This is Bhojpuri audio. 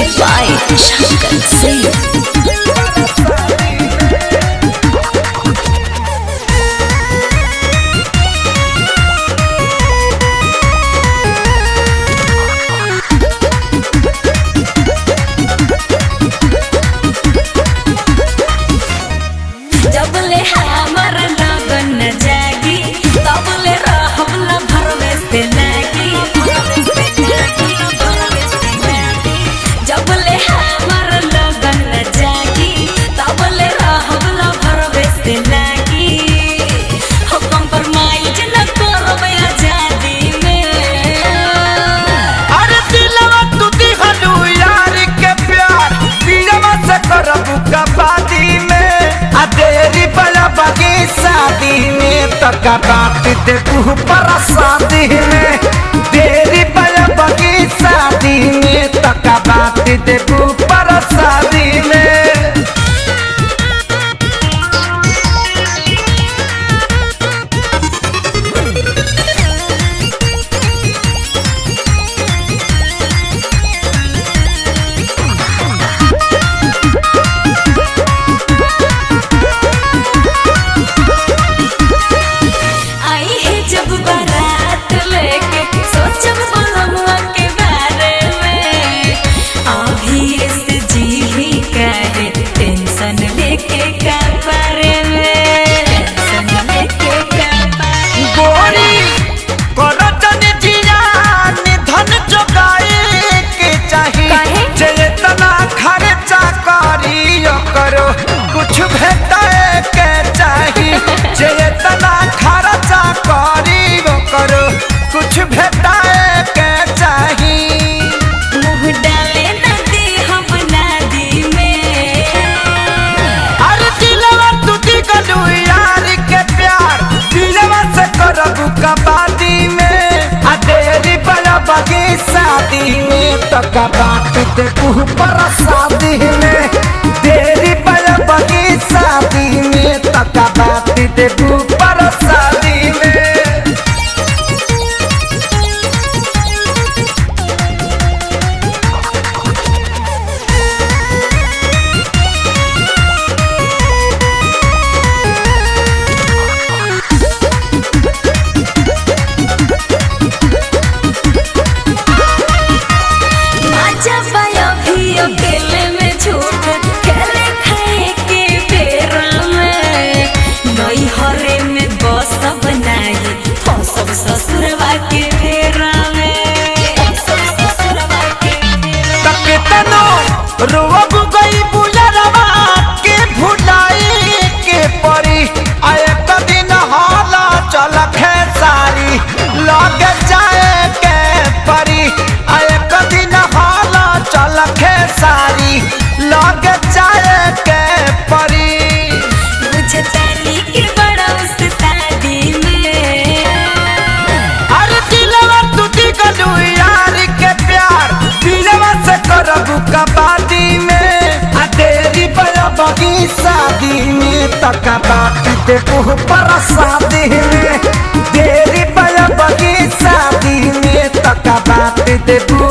Music by Shankar Singh. जबले हमर लगन न जागी तबले रहबला भरवे से लागी जबले हमर लगन न जागी तबले रहबला भरवे से लागी हो कंप्रोमाइज न करबे आजादी में। अरे दिलवा तू दिहलू यार के प्यार दिलवा से करबू का बादी में देरी बड़ा बाकी शादी में तका बात देखू पर शादी में देरी बड़ा बाकी शादी में तका बात देखू पर शादी में। कुछ भेटाए के चाही जेतना खर्चा करी वो करो कुछ भेटाए के चाही। मुँह डाले नदी हम नदी में अरे दिलवा तू दिगलू यार के प्यार दिलवा से करबू का बादी में देरी बड़ा बागी शादी में तका बात देखू पर शादी में देरी बड़ा बागी शादी में तका बात देखू पर शादी में। अकेले में झूठ खेले खाए के बेरा में नई हरे में बस बनाई सब ससुरवा के फेरा में ससुरवा के तनो रोब गई बुलरवा के भुलाई के परी आए कदिन हाला चल खेसारी लग जाए के परी आए कदिन हाला चल खेसारी लग जाए के परी बुझतानी के बड़ा उस्तादी में। अरे दिलवा तू दिगलू यार के प्यार दिलवा से करबू का बादी में देरी बड़ा बागी शादी में तका बात देखू पर शादी में देरी बड़ा बागी शादी में तका बात देखू